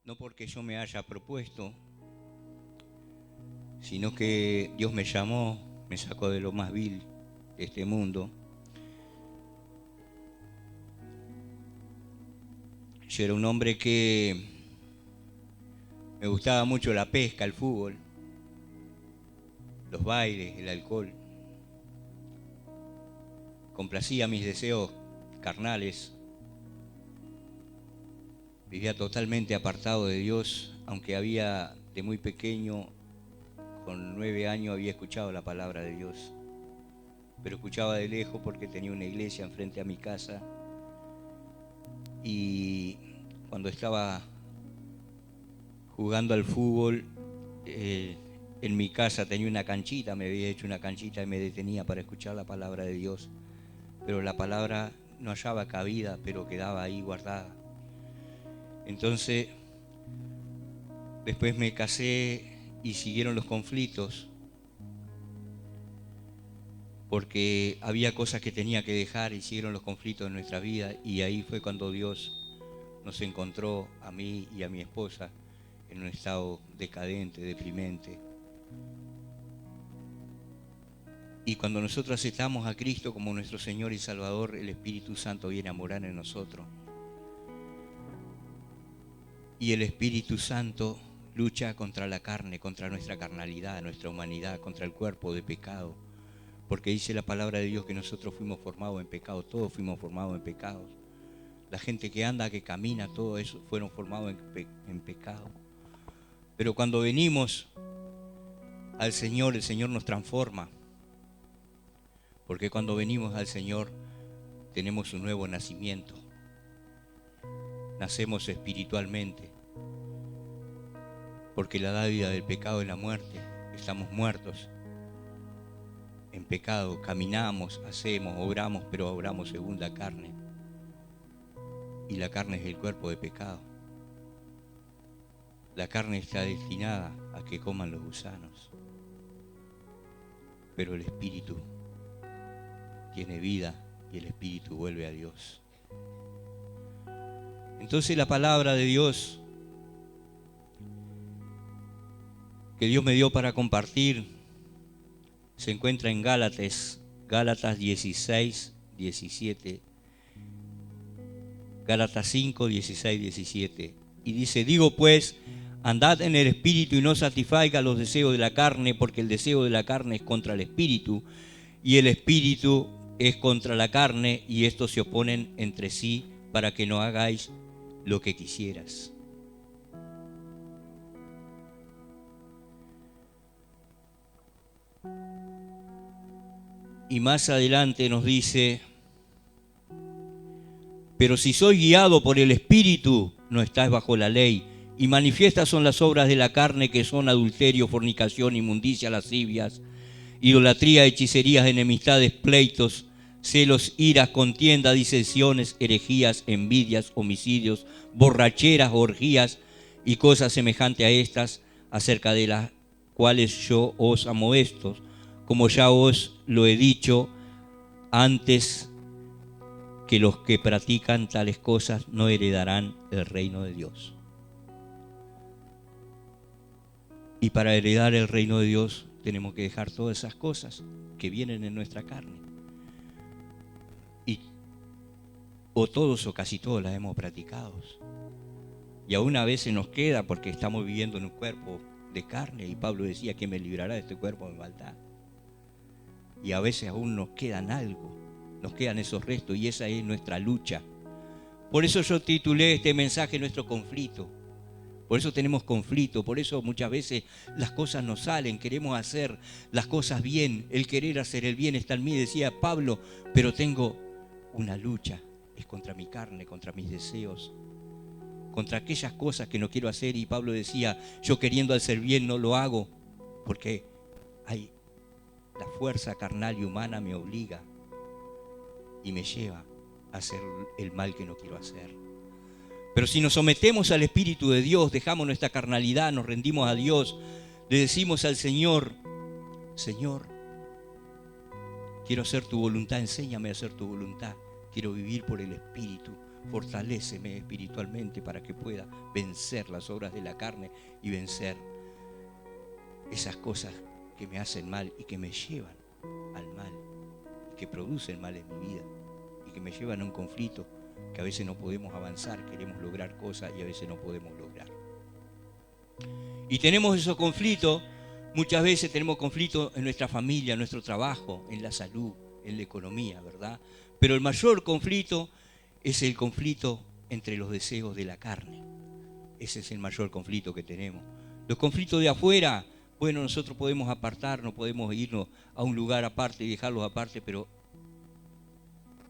no porque yo me haya propuesto, sino que Dios me llamó, me sacó de lo más vil de este mundo. Yo era un hombre que me gustaba mucho la pesca, el fútbol, los bailes, el alcohol. Complacía mis deseos carnales. Vivía totalmente apartado de Dios, aunque había de muy pequeño, con 9 años, había escuchado la palabra de Dios. Pero escuchaba de lejos porque tenía una iglesia enfrente a mi casa. Y cuando estaba jugando al fútbol, en mi casa tenía una canchita, me había hecho una canchita y me detenía para escuchar la palabra de Dios. Pero la palabra no hallaba cabida, pero quedaba ahí guardada. Entonces, después me casé y siguieron los conflictos, porque había cosas que tenía que dejar y siguieron los conflictos en nuestra vida. Y ahí fue cuando Dios nos encontró a mí y a mi esposa en un estado decadente, deprimente. Y cuando nosotros aceptamos a Cristo como nuestro Señor y Salvador, el Espíritu Santo viene a morar en nosotros. Y el Espíritu Santo lucha contra la carne, contra nuestra carnalidad, nuestra humanidad, contra el cuerpo de pecado. Porque dice la palabra de Dios que nosotros fuimos formados en pecado, todos fuimos formados en pecados. La gente que anda, que camina, todo eso fueron formados en pecado. Pero cuando venimos al Señor, el Señor nos transforma. Porque cuando venimos al Señor tenemos un nuevo nacimiento. Nacemos espiritualmente. Porque la dádiva del pecado es la muerte. Estamos muertos en pecado. Caminamos, hacemos, obramos, pero obramos según la carne. Y la carne es el cuerpo de pecado. La carne está destinada a que coman los gusanos. Pero el espíritu tiene vida y el espíritu vuelve a Dios. Entonces la palabra de Dios que Dios me dio para compartir se encuentra en Gálatas 16, 17, Gálatas 5, 16, 17. Y dice: digo pues, andad en el espíritu y no satisfaga los deseos de la carne, porque el deseo de la carne es contra el espíritu, y el espíritu es contra la carne, y estos se oponen entre sí para que no hagáis lo que quisieras. Y más adelante nos dice: pero si sois guiado por el Espíritu, no estáis bajo la ley. Y manifiestas son las obras de la carne, que son adulterio, fornicación, inmundicia, lascivias, idolatría, hechicerías, enemistades, pleitos, celos, iras, contiendas, disensiones, herejías, envidias, homicidios, borracheras, orgías y cosas semejantes a estas, acerca de las cuales yo os amoesto, como ya os lo he dicho antes, que los que practican tales cosas no heredarán el reino de Dios. Y para heredar el reino de Dios tenemos que dejar todas esas cosas que vienen en nuestra carne. O todos o casi todos las hemos practicado. Y aún a veces nos queda, porque estamos viviendo en un cuerpo de carne. Y Pablo decía: que me librará de este cuerpo de maldad. Y a veces aún nos quedan algo. Nos quedan esos restos, y esa es nuestra lucha. Por eso yo titulé este mensaje Nuestro conflicto. Por eso tenemos conflicto, por eso muchas veces las cosas no salen, queremos hacer las cosas bien, el querer hacer el bien está en mí, decía Pablo, pero tengo una lucha, es contra mi carne, contra mis deseos, contra aquellas cosas que no quiero hacer. Y Pablo decía: yo queriendo hacer bien no lo hago, porque la fuerza carnal y humana me obliga y me lleva a hacer el mal que no quiero hacer. Pero si nos sometemos al Espíritu de Dios, dejamos nuestra carnalidad, nos rendimos a Dios, le decimos al Señor: Señor, quiero hacer tu voluntad, enséñame a hacer tu voluntad, quiero vivir por el Espíritu, fortaléceme espiritualmente para que pueda vencer las obras de la carne y vencer esas cosas que me hacen mal y que me llevan al mal, y que producen mal en mi vida y que me llevan a un conflicto que a veces no podemos avanzar, queremos lograr cosas y a veces no podemos lograr. Y tenemos esos conflictos, muchas veces tenemos conflictos en nuestra familia, en nuestro trabajo, en la salud, en la economía, ¿verdad? Pero el mayor conflicto es el conflicto entre los deseos de la carne. Ese es el mayor conflicto que tenemos. Los conflictos de afuera, bueno, nosotros podemos apartarnos, podemos irnos a un lugar aparte y dejarlos aparte, pero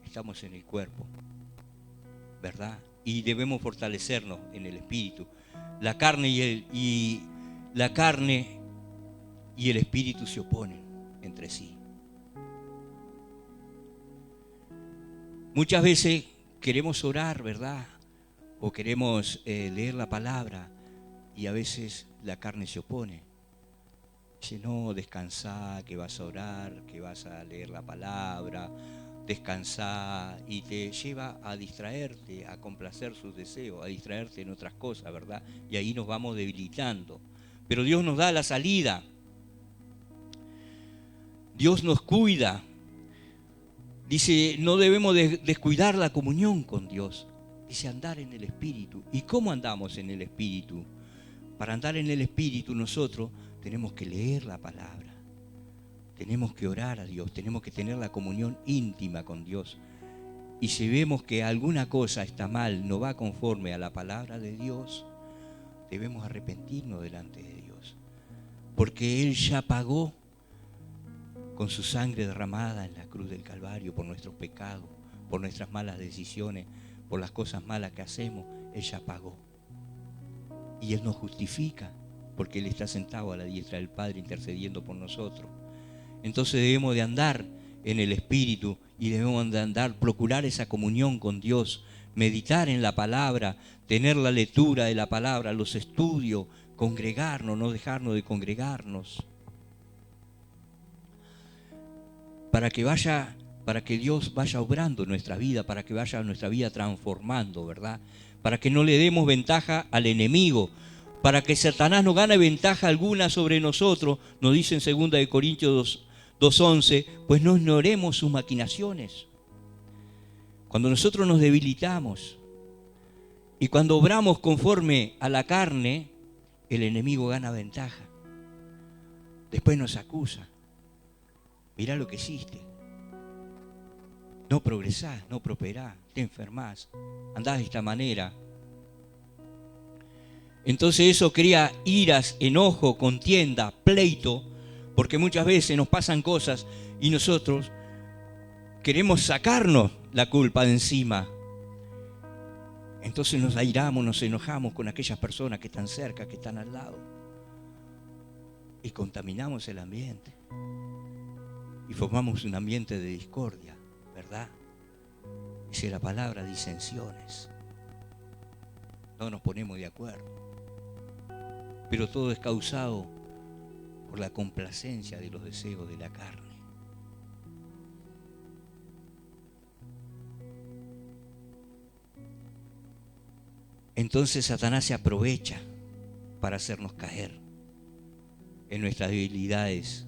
estamos en el cuerpo, ¿verdad? Y debemos fortalecernos en el espíritu. La carne y el espíritu se oponen entre sí. Muchas veces queremos orar, ¿verdad? O queremos leer la palabra y a veces la carne se opone. Dice, no, descansá, que vas a orar, que vas a leer la palabra, descansá, y te lleva a distraerte, a complacer sus deseos, a distraerte en otras cosas, ¿verdad? Y ahí nos vamos debilitando. Pero Dios nos da la salida. Dios nos cuida. Dice, no debemos descuidar la comunión con Dios. Dice, andar en el Espíritu. ¿Y cómo andamos en el Espíritu? Para andar en el Espíritu nosotros tenemos que leer la palabra. Tenemos que orar a Dios. Tenemos que tener la comunión íntima con Dios. Y si vemos que alguna cosa está mal, no va conforme a la palabra de Dios, debemos arrepentirnos delante de Dios. Porque Él ya pagó con su sangre derramada en la cruz del Calvario por nuestros pecados, por nuestras malas decisiones, por las cosas malas que hacemos. Él ya pagó. Y Él nos justifica porque Él está sentado a la diestra del Padre intercediendo por nosotros. Entonces debemos de andar en el Espíritu y debemos de andar, procurar esa comunión con Dios, meditar en la palabra, tener la lectura de la palabra, los estudios, congregarnos, no dejarnos de congregarnos. Para que Dios vaya obrando en nuestra vida, para que vaya nuestra vida transformando, ¿verdad? Para que no le demos ventaja al enemigo, para que Satanás no gane ventaja alguna sobre nosotros, nos dice en 2 Corintios 2:11, pues no ignoremos sus maquinaciones. Cuando nosotros nos debilitamos y cuando obramos conforme a la carne, el enemigo gana ventaja. Después nos acusa. Mirá lo que hiciste. No progresás, no prosperás, te enfermás, andás de esta manera. Entonces eso crea iras, enojo, contienda, pleito, porque muchas veces nos pasan cosas y nosotros queremos sacarnos la culpa de encima. Entonces nos airamos, nos enojamos con aquellas personas que están cerca, que están al lado. Y contaminamos el ambiente. Y formamos un ambiente de discordia, ¿verdad? Dice la palabra, disensiones. No nos ponemos de acuerdo. Pero todo es causado por la complacencia de los deseos de la carne. Entonces Satanás se aprovecha para hacernos caer en nuestras debilidades.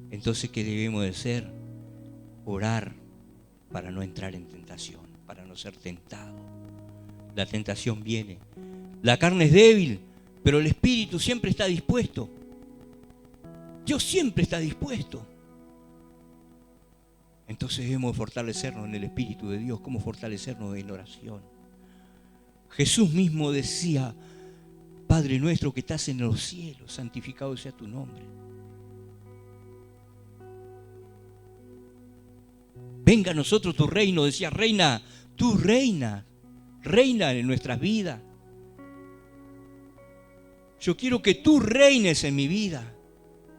Entonces, ¿qué debemos de hacer? Orar para no entrar en tentación, para no ser tentado. La tentación viene. La carne es débil, pero el espíritu siempre está dispuesto. Dios siempre está dispuesto. Entonces debemos fortalecernos en el Espíritu de Dios. ¿Cómo fortalecernos en oración? Jesús mismo decía, Padre nuestro que estás en los cielos, santificado sea tu nombre. Venga a nosotros tu reino, decía, reina, tú reina en nuestras vidas. Yo quiero que tú reines en mi vida,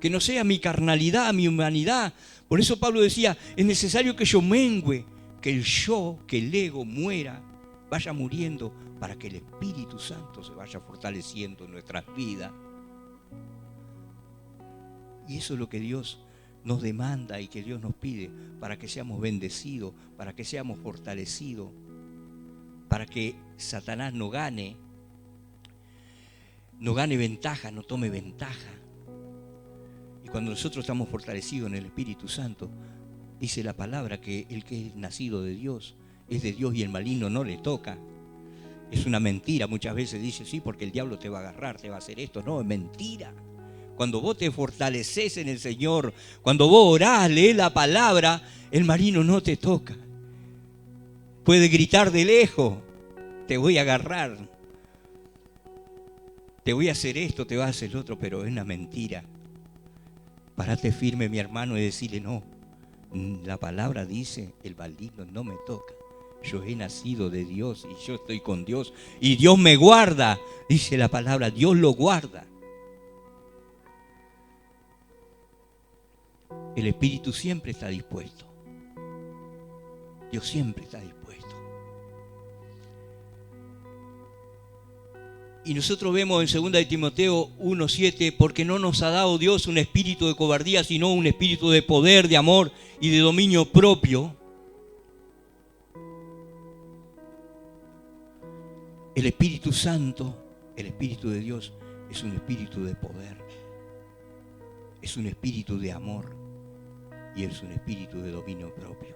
que no sea mi carnalidad, mi humanidad. Por eso Pablo decía, es necesario que yo mengüe, que el yo, que el ego muera, vaya muriendo, para que el Espíritu Santo se vaya fortaleciendo en nuestras vidas. Y eso es lo que Dios nos demanda y que Dios nos pide para que seamos bendecidos, para que seamos fortalecidos, para que Satanás no gane ventaja, no tome ventaja. Y cuando nosotros estamos fortalecidos en el Espíritu Santo, dice la palabra que el que es nacido de Dios es de Dios y el maligno no le toca. Es una mentira. Muchas veces dice, sí, porque el diablo te va a agarrar, te va a hacer esto. No, es mentira. Cuando vos te fortaleces en el Señor, cuando vos orás, lees la palabra, el maligno no te toca. Puede gritar de lejos, te voy a agarrar, te voy a hacer esto, te voy a hacer lo otro, pero es una mentira. Parate firme, mi hermano, y decirle, no, la palabra dice, el maligno no me toca. Yo he nacido de Dios y yo estoy con Dios y Dios me guarda. Dice la palabra, Dios lo guarda. El Espíritu siempre está dispuesto. Dios siempre está dispuesto. Y nosotros vemos en 2 de Timoteo 1:7, porque no nos ha dado Dios un espíritu de cobardía, sino un espíritu de poder, de amor y de dominio propio. El Espíritu Santo, el Espíritu de Dios, es un espíritu de poder, es un espíritu de amor y es un espíritu de dominio propio,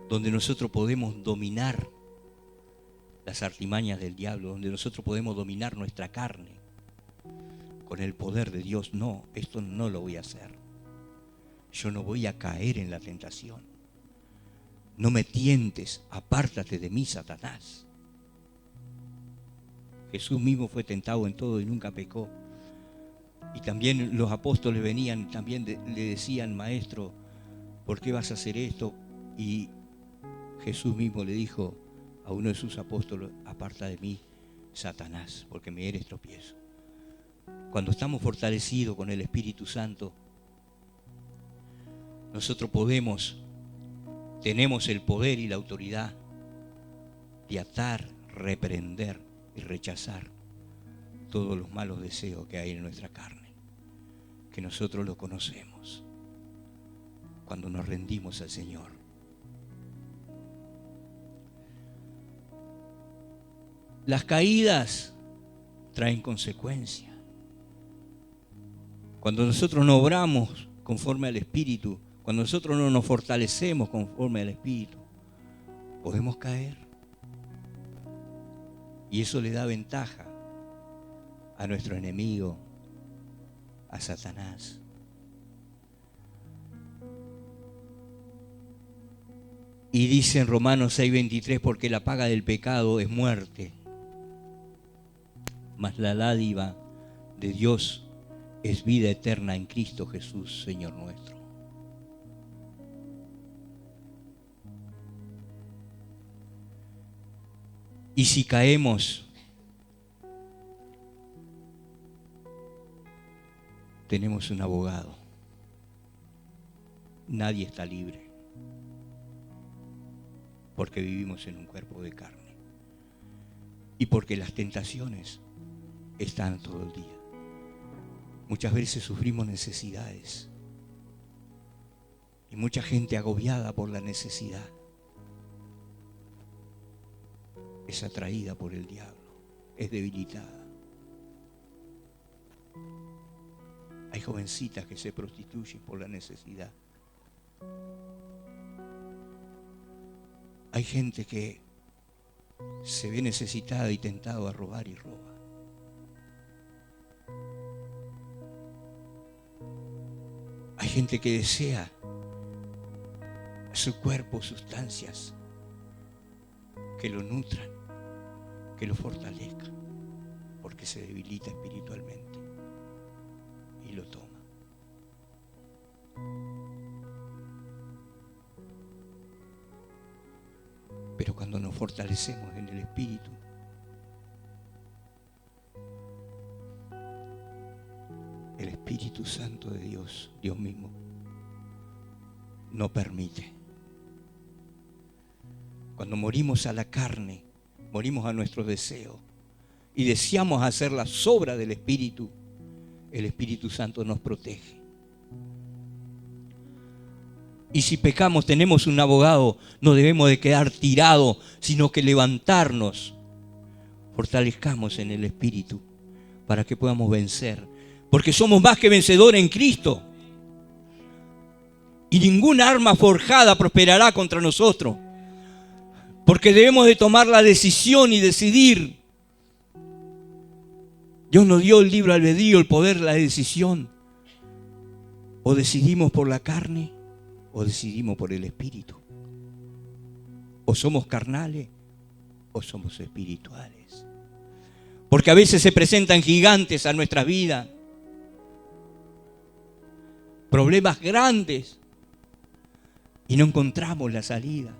donde nosotros podemos dominar las artimañas del diablo, donde nosotros podemos dominar nuestra carne con el poder de Dios. No, esto no lo voy a hacer. Yo no voy a caer en la tentación. No me tientes, apártate de mí, Satanás. Jesús mismo fue tentado en todo y nunca pecó. Y también los apóstoles venían, también le decían, maestro, ¿por qué vas a hacer esto? Y Jesús mismo le dijo a uno de sus apóstoles, aparta de mí, Satanás, porque me eres tropiezo. Cuando estamos fortalecidos con el Espíritu Santo, nosotros tenemos el poder y la autoridad de atar, reprender y rechazar todos los malos deseos que hay en nuestra carne, que nosotros lo conocemos cuando nos rendimos al Señor. Las caídas traen consecuencias. Cuando nosotros no obramos conforme al Espíritu, cuando nosotros no nos fortalecemos conforme al Espíritu, podemos caer. Y eso le da ventaja a nuestro enemigo, a Satanás. Y dice en Romanos 6:23, porque la paga del pecado es muerte, mas la dádiva de Dios es vida eterna en Cristo Jesús, Señor nuestro. Y si caemos, tenemos un abogado. Nadie está libre, porque vivimos en un cuerpo de carne y porque las tentaciones están todo el día. Muchas veces sufrimos necesidades y mucha gente agobiada por la necesidad es atraída por el diablo, es debilitada. Hay jovencitas que se prostituyen por la necesidad. Hay gente que se ve necesitada y tentada a robar y roba. Hay gente que desea a su cuerpo sustancias que lo nutran, que lo fortalezcan, porque se debilita espiritualmente y lo toma. Pero cuando nos fortalecemos en el Espíritu, el Espíritu Santo de Dios, Dios mismo, no permite. Cuando morimos a la carne, morimos a nuestros deseos y deseamos hacer las obras del Espíritu, el Espíritu Santo nos protege. Y si pecamos, tenemos un abogado, no debemos de quedar tirados, sino que levantarnos, fortalezcamos en el Espíritu para que podamos vencer. Porque somos más que vencedores en Cristo. Y ninguna arma forjada prosperará contra nosotros. Porque debemos de tomar la decisión y decidir. Dios nos dio el libre albedrío, el poder de la decisión. O decidimos por la carne, o decidimos por el Espíritu. O somos carnales, o somos espirituales. Porque a veces se presentan gigantes a nuestras vidas. Problemas grandes. Y no encontramos la salida.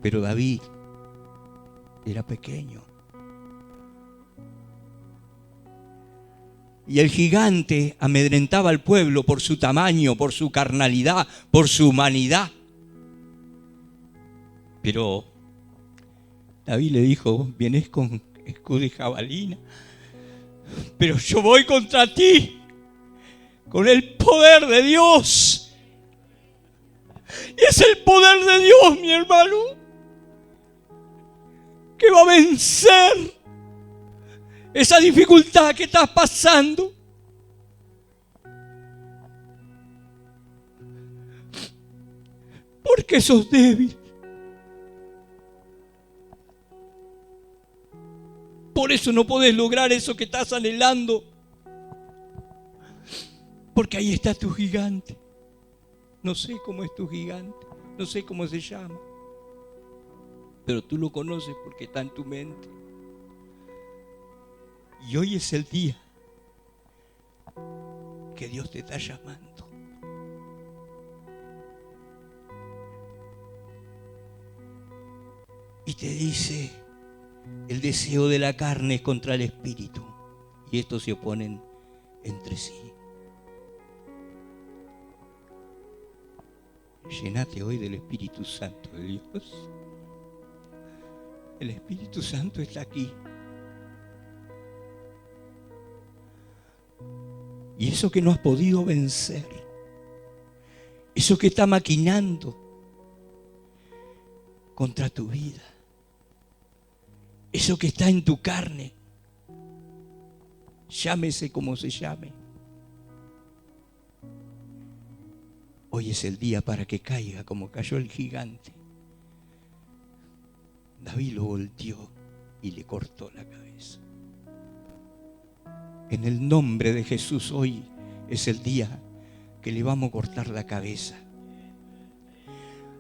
Pero David era pequeño. Y el gigante amedrentaba al pueblo por su tamaño, por su carnalidad, por su humanidad. Pero David le dijo: vienes con escudo y jabalina, pero yo voy contra ti con el poder de Dios. Y es el poder de Dios, mi hermano, que va a vencer esa dificultad que estás pasando. Porque sos débil. Por eso no podés lograr eso que estás anhelando. Porque ahí está tu gigante. No sé cómo es tu gigante, no sé cómo se llama, pero tú lo conoces porque está en tu mente. Y hoy es el día que Dios te está llamando. Y te dice: el deseo de la carne es contra el espíritu, y estos se oponen entre sí. Llénate hoy del Espíritu Santo de Dios. El Espíritu Santo está aquí. Y eso que no has podido vencer, eso que está maquinando contra tu vida, eso que está en tu carne, llámese como se llame, hoy es el día para que caiga como cayó el gigante. David lo volteó y le cortó la cabeza. En el nombre de Jesús, hoy es el día que le vamos a cortar la cabeza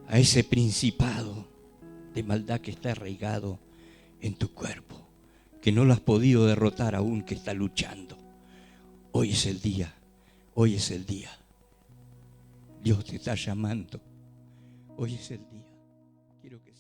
a ese principado de maldad que está arraigado en tu cuerpo, que no lo has podido derrotar aún, que está luchando. Hoy es el día, hoy es el día. Dios te está llamando. Hoy es el día. Quiero que